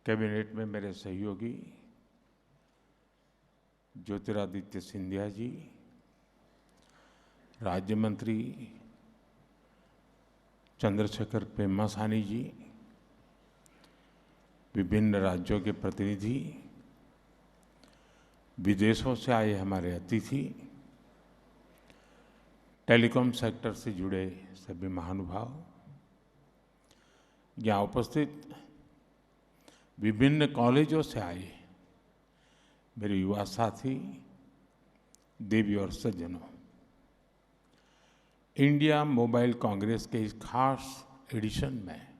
Cabinet में मेरे सहयोगी ज्योतिरादित्य सिंधिया जी, राज्य मंत्री चंद्रशेखर पेम्मासानी जी, विभिन्न राज्यों के प्रतिनिधि, विदेशों से आए हमारे अतिथि, टेलीकॉम सेक्टर से जुड़े सभी महानुभाव, यहाँ उपस्थित विभिन्न कॉलेजों से आए मेरे युवा साथी, देवी और सज्जनों, इंडिया मोबाइल कांग्रेस के इस खास एडिशन में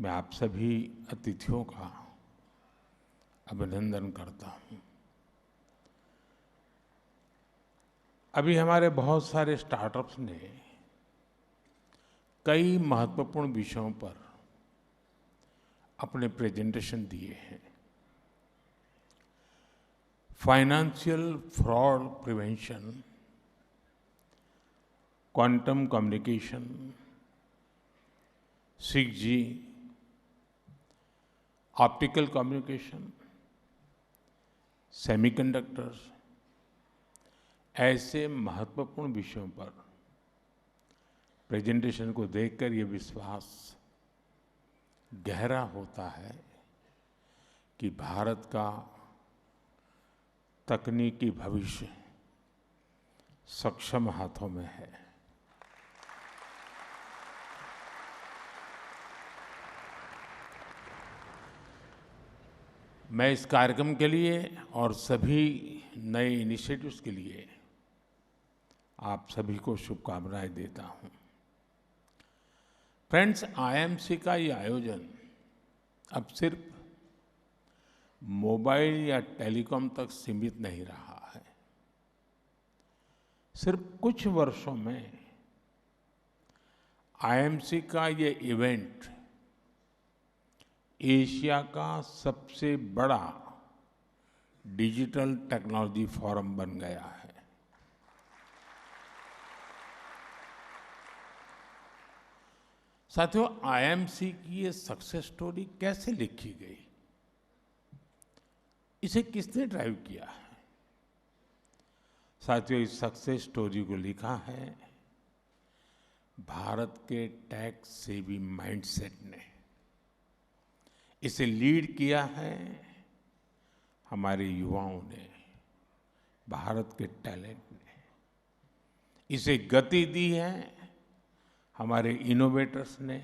मैं आप सभी अतिथियों का अभिनंदन करता हूं। अभी हमारे बहुत सारे स्टार्टअप्स ने कई महत्वपूर्ण विषयों पर अपने प्रेजेंटेशन दिए हैं। Financial fraud prevention, quantum communication, 6G, optical communication, semiconductors, ऐसे महत्वपूर्ण विषयों पर प्रेजेंटेशन को देखकर ये विश्वास गहरा होता है कि भारत का तकनीकी भविष्य सक्षम हाथों में है। मैं इस कार्यक्रम के लिए और सभी नए इनिशिएटिव्स के लिए आप सभी को शुभकामनाएं देता हूं। फ्रेंड्स, आईएमसी का ये आयोजन अब सिर्फ मोबाइल या टेलीकॉम तक सीमित नहीं रहा है। सिर्फ कुछ वर्षों में आईएमसी का ये इवेंट एशिया का सबसे बड़ा डिजिटल टेक्नोलॉजी फोरम बन गया है। साथियों, आईएमसी की ये सक्सेस स्टोरी कैसे लिखी गई, इसे किसने ड्राइव किया है? साथियों, इस सक्सेस स्टोरी को लिखा है भारत के टेक सेवी माइंडसेट ने। इसे लीड किया है हमारे युवाओं ने, भारत के टैलेंट ने। इसे गति दी है हमारे इनोवेटर्स ने,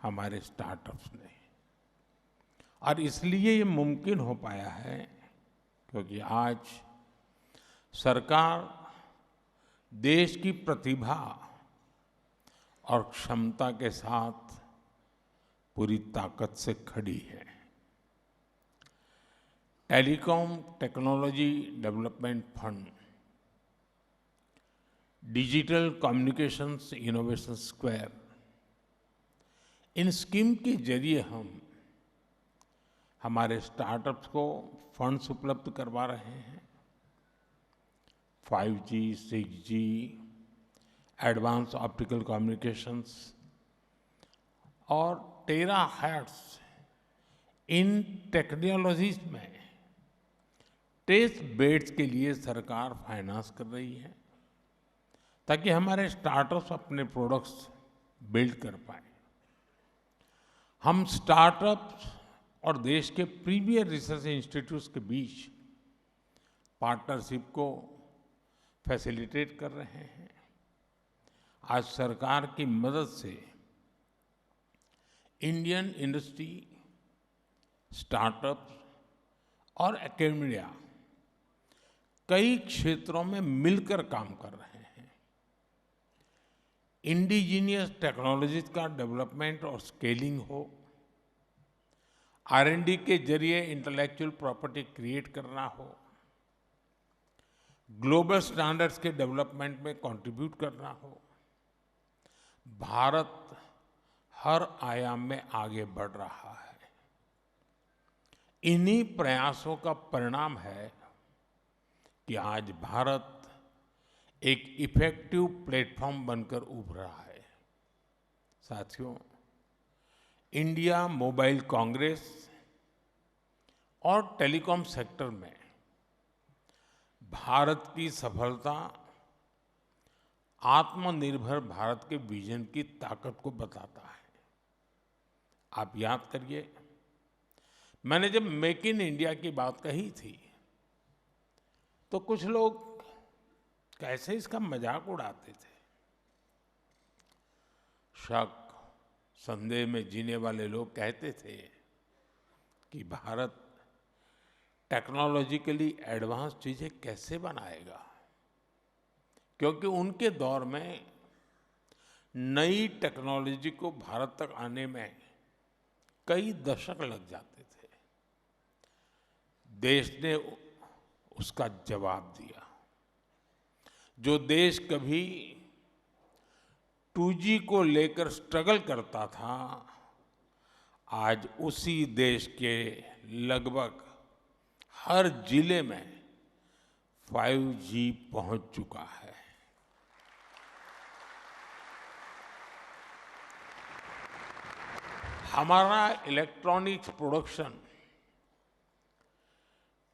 हमारे स्टार्टअप्स ने। और इसलिए ये मुमकिन हो पाया है क्योंकि आज सरकार देश की प्रतिभा और क्षमता के साथ पूरी ताकत से खड़ी है। Telecom technology development fund, digital communications innovation square, इन स्कीम के जरिए हम हमारे स्टार्टअप्स को फंड्स उपलब्ध करवा रहे हैं। 5G, 6G, advance optical communications और टेराहर्ट्ज, इन टेक्नोलॉजीज में टेस्ट बेड्स के लिए सरकार फाइनेंस कर रही है ताकि हमारे स्टार्टअप्स अपने प्रोडक्ट्स बिल्ड कर पाए। हम स्टार्टअप्स और देश के प्रीमियर रिसर्च इंस्टीट्यूट्स के बीच पार्टनरशिप को फैसिलिटेट कर रहे हैं। आज सरकार की मदद से इंडियन इंडस्ट्री, स्टार्टअप्स और एकेडमिया कई क्षेत्रों में मिलकर काम कर रहे हैं। इंडिजीनियस टेक्नोलॉजीज का डेवलपमेंट और स्केलिंग हो, R&D के जरिए इंटेलेक्चुअल प्रॉपर्टी क्रिएट करना हो, ग्लोबल स्टैंडर्ड्स के डेवलपमेंट में कंट्रीब्यूट करना हो, भारत हर आयाम में आगे बढ़ रहा है। इन्हीं प्रयासों का परिणाम है कि आज भारत एक इफेक्टिव प्लेटफॉर्म बनकर उभरा है। साथियों, इंडिया मोबाइल कांग्रेस और टेलीकॉम सेक्टर में भारत की सफलता आत्मनिर्भर भारत के विजन की ताकत को बताता है। आप याद करिए, मैंने जब मेक इन इंडिया की बात कही थी तो कुछ लोग कैसे इसका मजाक उड़ाते थे। शक संदेह में जीने वाले लोग कहते थे कि भारत टेक्नोलॉजिकली एडवांस चीजें कैसे बनाएगा, क्योंकि उनके दौर में नई टेक्नोलॉजी को भारत तक आने में कई दशक लग जाते थे। देश ने उसका जवाब दिया। जो देश कभी 2G को लेकर स्ट्रगल करता था, आज उसी देश के लगभग हर जिले में 5G पहुंच चुका है। हमारा इलेक्ट्रॉनिक्स प्रोडक्शन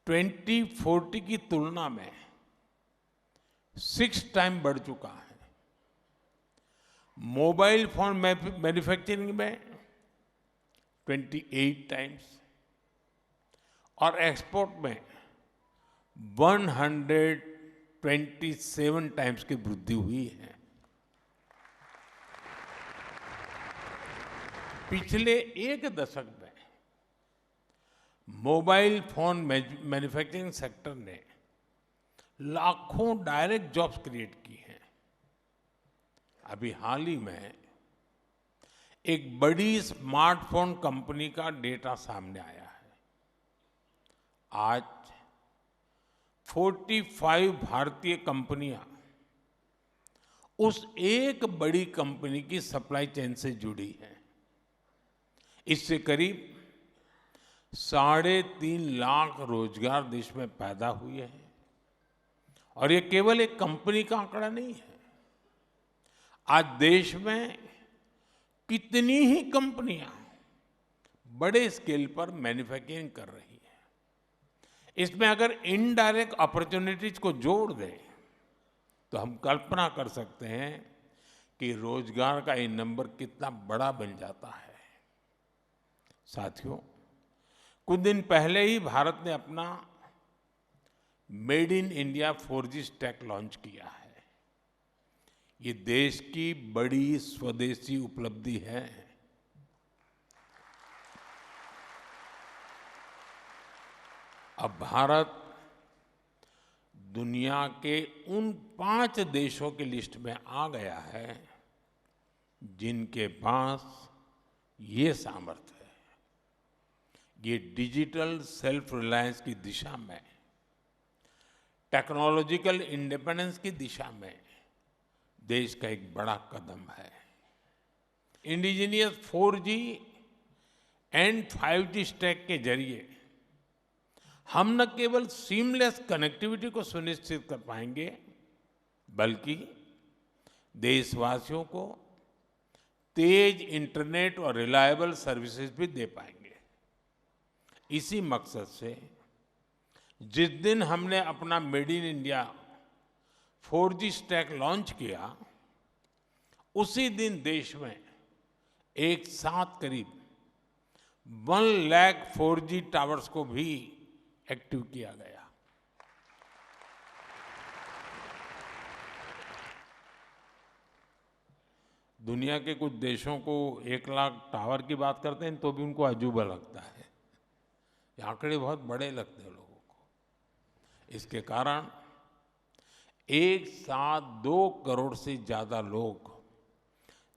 2040 की तुलना में 6 टाइम बढ़ चुका है। मोबाइल फोन मैन्युफैक्चरिंग में 28 टाइम्स और एक्सपोर्ट में 127 टाइम्स की वृद्धि हुई है। पिछले एक दशक में मोबाइल फोन मैन्युफैक्चरिंग सेक्टर ने लाखों डायरेक्ट जॉब्स क्रिएट की हैं। अभी हाल ही में एक बड़ी स्मार्टफोन कंपनी का डेटा सामने आया है। आज 45 भारतीय कंपनियां उस एक बड़ी कंपनी की सप्लाई चेन से जुड़ी हैं। इससे करीब 3.5 लाख रोजगार देश में पैदा हुए हैं। और ये केवल एक कंपनी का आंकड़ा नहीं है। आज देश में कितनी ही कंपनियां बड़े स्केल पर मैन्युफैक्चरिंग कर रही हैं। इसमें अगर इनडायरेक्ट अपॉर्चुनिटीज को जोड़ दें तो हम कल्पना कर सकते हैं कि रोजगार का ये नंबर कितना बड़ा बन जाता है। साथियों, कुछ दिन पहले ही भारत ने अपना made in India 4G stack launch किया है। ये देश की बड़ी स्वदेशी उपलब्धि है। अब भारत दुनिया के उन 5 देशों की लिस्ट में आ गया है जिनके पास ये सामर्थ्य है। ये डिजिटल सेल्फ रिलायंस की दिशा में, टेक्नोलॉजिकल इंडिपेंडेंस की दिशा में देश का एक बड़ा कदम है। Indigenous 4G and 5G stack के जरिए हम न केवल सीमलेस कनेक्टिविटी को सुनिश्चित कर पाएंगे, बल्कि देशवासियों को तेज इंटरनेट और रिलायबल सर्विसेज भी दे पाएंगे। इसी मकसद से जिस दिन हमने अपना made in India 4G stack launch किया, उसी दिन देश में एक साथ करीब 1 लाख 4G टावर्स को भी एक्टिव किया गया। दुनिया के कुछ देशों को 1 लाख टावर की बात करते हैं तो भी उनको अजूबा लगता है। ये आंकड़े बहुत बड़े लगते हैं लोगों को। इसके कारण एक साथ 2 करोड़ से ज्यादा लोग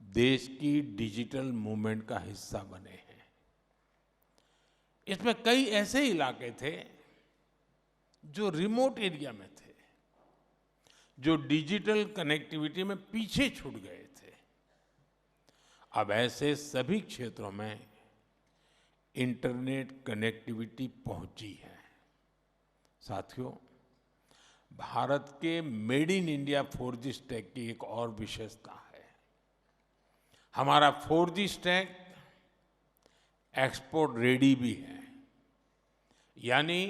देश की डिजिटल मूवमेंट का हिस्सा बने हैं। इसमें कई ऐसे इलाके थे जो रिमोट एरिया में थे, जो डिजिटल कनेक्टिविटी में पीछे छूट गए थे। अब ऐसे सभी क्षेत्रों में इंटरनेट कनेक्टिविटी पहुंची है। साथियों, भारत के made in India 4G stack की एक और विशेषता है। हमारा 4G स्टैक एक्सपोर्ट रेडी भी है। यानी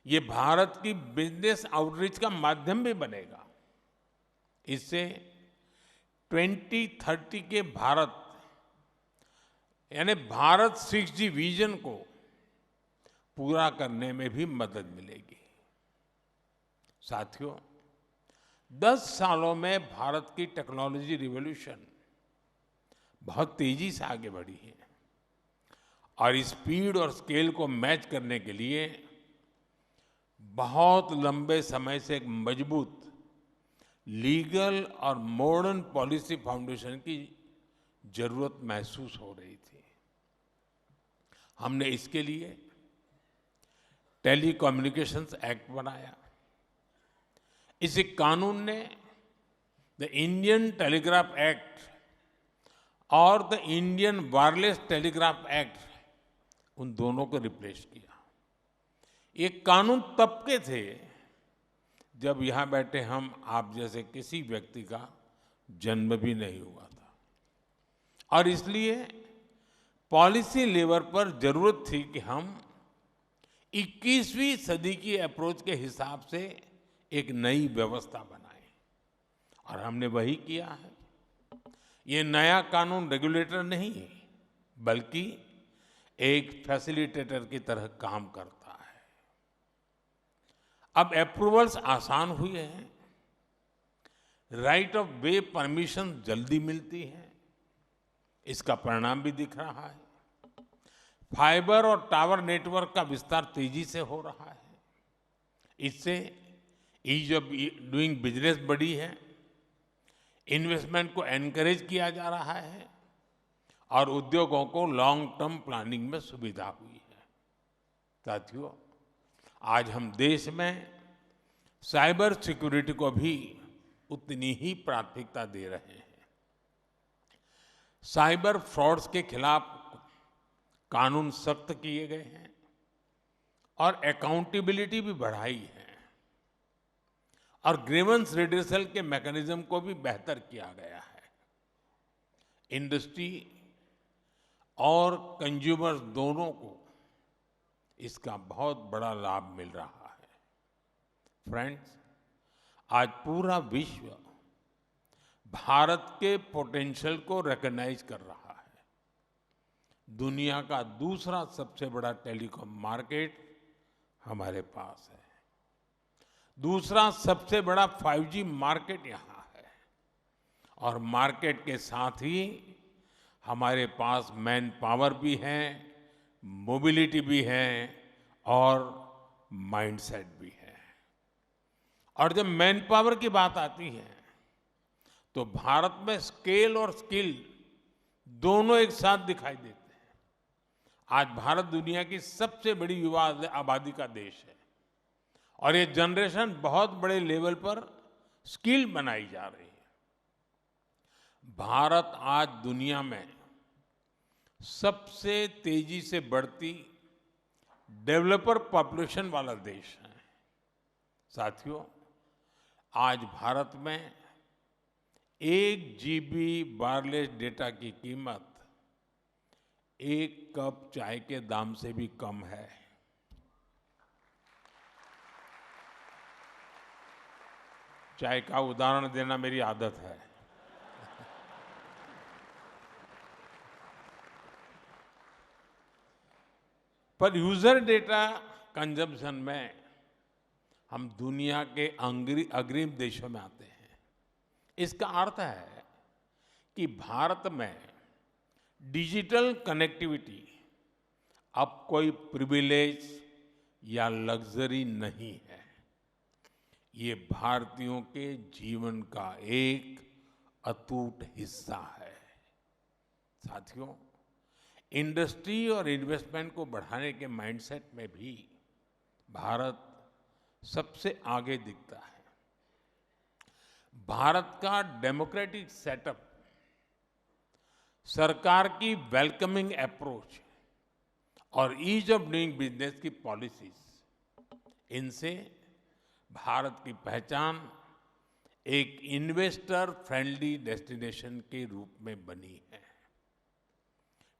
ये भारत की बिजनेस आउटरीच का माध्यम भी बनेगा। इससे 2030 के भारत यानी भारत 6G विजन को पूरा करने में भी मदद मिलेगी। साथियों, 10 सालों में भारत की टेक्नोलॉजी रिवॉल्यूशन बहुत तेजी से आगे बढ़ी है और स्पीड और स्केल को मैच करने के लिए बहुत लंबे समय से एक मजबूत लीगल और मॉडर्न पॉलिसी फाउंडेशन की जरूरत महसूस हो रही थी। हमने इसके लिए टेलीकम्युनिकेशंस एक्ट बनाया। इस कानून ने द इंडियन टेलीग्राफ एक्ट और the Indian wireless telegraph act, उन दोनों को रिप्लेस किया। ये कानून तब के थे जब यहां बैठे हम आप जैसे किसी व्यक्ति का जन्म भी नहीं हुआ था, और इसलिए पॉलिसी लेवल पर जरूरत थी कि हम 21वीं सदी की अप्रोच के हिसाब से एक नई व्यवस्था बनाएं, और हमने वही किया है। ये नया कानून रेगुलेटर नहीं है, बल्कि एक फैसिलिटेटर की तरह काम करता है। अब अप्रूवल्स आसान हुए हैं, राइट ऑफ वे परमिशन जल्दी मिलती है, इसका परिणाम भी दिख रहा है। फाइबर और टावर नेटवर्क का विस्तार तेजी से हो रहा है। इससे ईज ऑफ डूइंग बिजनेस बढ़ी है, इन्वेस्टमेंट को एनकरेज किया जा रहा है और उद्योगों को लॉन्ग टर्म प्लानिंग में सुविधा हुई है। साथियों, आज हम देश में साइबर सिक्योरिटी को भी उतनी ही प्राथमिकता दे रहे हैं। साइबर फ्रॉड्स के खिलाफ कानून सख्त किए गए हैं और अकाउंटेबिलिटी भी बढ़ाई है, और ग्रीवेंस रिड्रेसल के मैकेनिज्म को भी बेहतर किया गया है। इंडस्ट्री और कंज्यूमर्स दोनों को इसका बहुत बड़ा लाभ मिल रहा है। फ्रेंड्स, आज पूरा विश्व भारत के पोटेंशियल को रिकॉग्नाइज कर रहा है। दुनिया का दूसरा सबसे बड़ा टेलीकॉम मार्केट हमारे पास है। दूसरा सबसे बड़ा 5G मार्केट यहां है, और मार्केट के साथ ही हमारे पास मैन पावर भी है, मोबिलिटी भी है और माइंडसेट भी है। और जब मैन पावर की बात आती है तो भारत में स्केल और स्किल दोनों एक साथ दिखाई देते हैं। आज भारत दुनिया की सबसे बड़ी युवा आबादी का देश है, और ये जनरेशन बहुत बड़े लेवल पर स्किल बनाई जा रही है। भारत आज दुनिया में सबसे तेजी से बढ़ती डेवलपर पॉपुलेशन वाला देश है। साथियों, आज भारत में 1 GB वायरलेस डेटा की कीमत 1 कप चाय के दाम से भी कम है। चाय का उदाहरण देना मेरी आदत है। पर यूजर डेटा कंजम्पशन में हम दुनिया के अग्रिम देशों में आते हैं। इसका अर्थ है कि भारत में डिजिटल कनेक्टिविटी अब कोई प्रिविलेज या लग्जरी नहीं है। ये भारतीयों के जीवन का एक अटूट हिस्सा है। साथियों, इंडस्ट्री और इन्वेस्टमेंट को बढ़ाने के माइंडसेट में भी भारत सबसे आगे दिखता है। भारत का डेमोक्रेटिक सेटअप, सरकार की वेलकमिंग अप्रोच और ईज ऑफ डूइंग बिजनेस की पॉलिसीज, इनसे भारत की पहचान एक इन्वेस्टर फ्रेंडली डेस्टिनेशन के रूप में बनी है।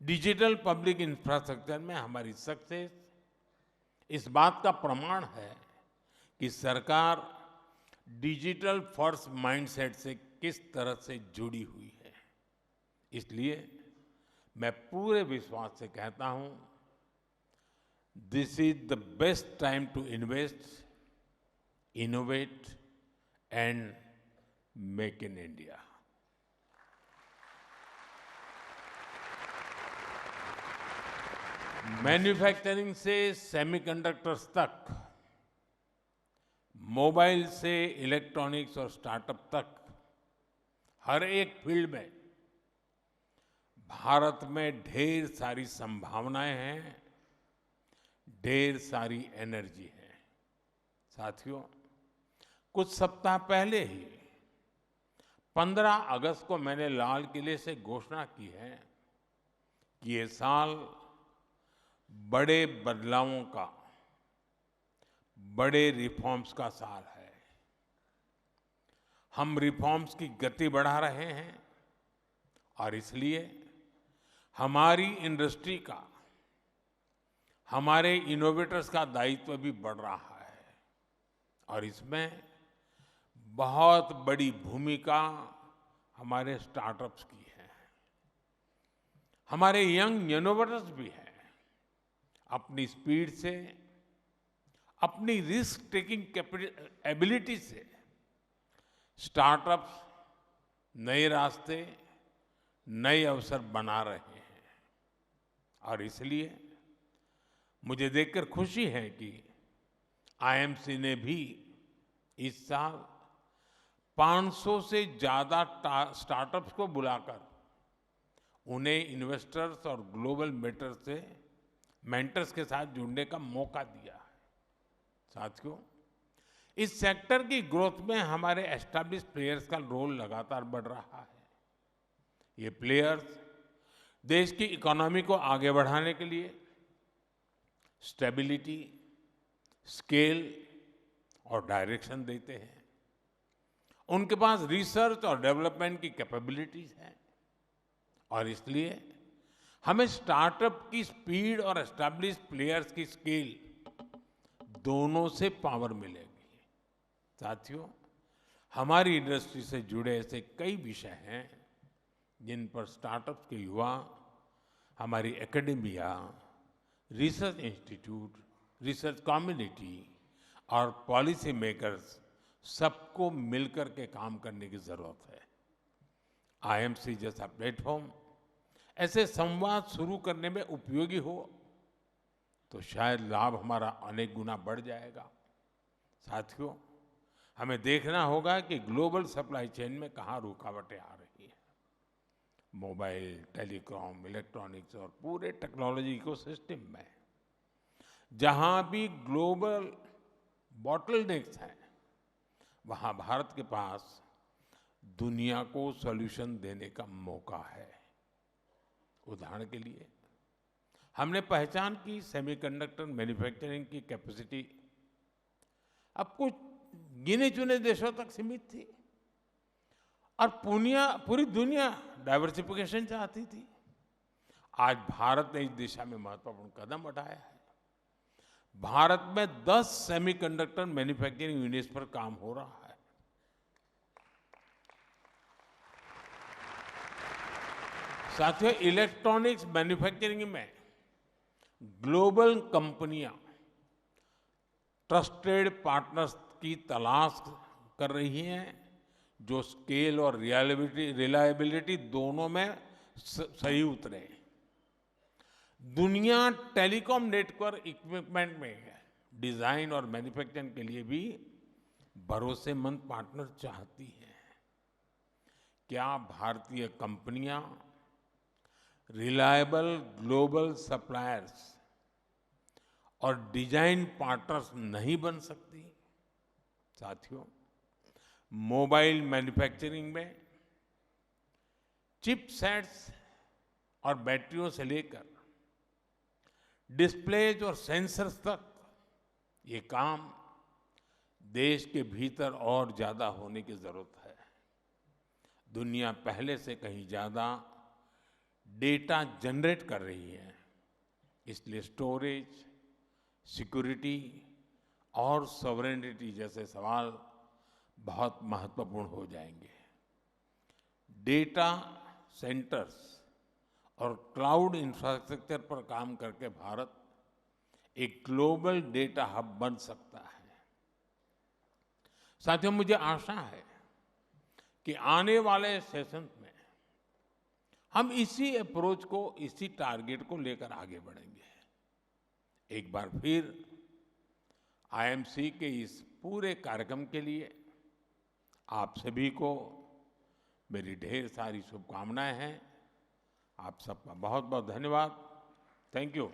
डिजिटल पब्लिक इंफ्रास्ट्रक्चर में हमारी सक्सेस इस बात का प्रमाण है कि सरकार डिजिटल फर्स्ट माइंडसेट से किस तरह से जुड़ी हुई है। इसलिए मैं पूरे विश्वास से कहता हूं, this is the best time to invest, innovate and make in India. Manufacturing से सेमीकंडक्टर्स तक, मोबाइल से इलेक्ट्रॉनिक्स और स्टार्टअप तक, हर एक फील्ड में भारत में ढेर सारी संभावनाएं हैं, ढेर सारी एनर्जी है। साथियों, कुछ सप्ताह पहले ही 15 अगस्त को मैंने लाल किले से घोषणा की है कि ये साल बड़े बदलावों का, बड़े रिफॉर्म्स का साल है। हम रिफॉर्म्स की गति बढ़ा रहे हैं और इसलिए हमारी इंडस्ट्री का, हमारे इनोवेटर्स का दायित्व भी बढ़ रहा है और इसमें बहुत बड़ी भूमिका हमारे स्टार्टअप्स की है। हमारे यंग इनोवेटर्स भी हैं। अपनी स्पीड से, अपनी रिस्क टेकिंग एबिलिटी से स्टार्टअप्स नए रास्ते, नए अवसर बना रहे हैं और इसलिए मुझे देखकर खुशी है कि आईएमसी ने भी इस साल 500 से ज्यादा स्टार्टअप्स को बुलाकर उन्हें इन्वेस्टर्स और ग्लोबल मेंटर्स के साथ जुड़ने का मौका दिया है। साथियों, इस सेक्टर की ग्रोथ में हमारे एस्टैब्लिश प्लेयर्स का रोल लगातार बढ़ रहा है। ये प्लेयर्स देश की इकोनॉमी को आगे बढ़ाने के लिए स्टेबिलिटी, स्केल और डायरेक्शन देते हैं। उनके पास रिसर्च और डेवलपमेंट की कैपेबिलिटीज हैं और इसलिए हमें स्टार्टअप की स्पीड और एस्टैब्लिश प्लेयर्स की स्केल दोनों से पावर मिलेगी। साथियों, हमारी इंडस्ट्री से जुड़े ऐसे कई विषय हैं जिन पर स्टार्टअप्स के युवा, हमारी academia, research institute, research community और पॉलिसी मेकर्स सबको मिलकर के काम करने की जरूरत है। आईएमसी जैसा प्लेटफॉर्म ऐसे संवाद शुरू करने में उपयोगी हो तो शायद लाभ हमारा अनेक गुना बढ़ जाएगा। साथियों, हमें देखना होगा कि ग्लोबल सप्लाई चेन में कहाँ रुकावटें आ रही हैं। मोबाइल, टेलीकॉम, इलेक्ट्रॉनिक्स और पूरे टेक्नोलॉजी इकोसिस्टम में जहां भी ग्लोबल बॉटलनेक्स हैं, वहां भारत के पास दुनिया को सॉल्यूशन देने का मौका है। उदाहरण के लिए हमने पहचान की सेमीकंडक्टर मैन्युफैक्चरिंग की कैपेसिटी अब कुछ गिने चुने देशों तक सीमित थी और पूरी दुनिया डाइवर्सिफिकेशन चाहती थी। आज भारत ने इस दिशा में महत्वपूर्ण कदम उठाया है। भारत में 10 सेमीकंडक्टर मैन्युफैक्चरिंग यूनिट्स पर काम हो रहा है। साथियों, इलेक्ट्रॉनिक्स मैन्युफैक्चरिंग में ग्लोबल कंपनियां ट्रस्टेड पार्टनर्स की तलाश कर रही हैं जो स्केल और रिलायबिलिटी दोनों में सही उतरे। दुनिया टेलीकॉम नेटवर्क इक्विपमेंट में डिजाइन और मैन्युफैक्चरिंग के लिए भी भरोसेमंद पार्टनर चाहती है। क्या भारतीय कंपनियां रिलायबल ग्लोबल सप्लायर्स और डिजाइन पार्टनर्स नहीं बन सकती? साथियों, मोबाइल मैन्युफैक्चरिंग में चिपसेट्स और बैटरियों से लेकर डिस्प्लेज और सेंसर्स तक ये काम देश के भीतर और ज्यादा होने की जरूरत है। दुनिया पहले से कहीं ज्यादा डेटा जनरेट कर रही है। इसलिए स्टोरेज, सिक्योरिटी और सॉवरेनिटी जैसे सवाल बहुत महत्वपूर्ण हो जाएंगे। डेटा सेंटर्स और क्लाउड इंफ्रास्ट्रक्चर पर काम करके भारत एक ग्लोबल डेटा हब बन सकता है। साथियों, मुझे आशा है कि आने वाले सेशंस में हम इसी अप्रोच को, इसी टारगेट को लेकर आगे बढ़ेंगे। एक बार फिर आईएमसी के इस पूरे कार्यक्रम के लिए आप सभी को मेरी ढेर सारी शुभकामनाएं हैं। आप सबका बहुत बहुत धन्यवाद। Thank you.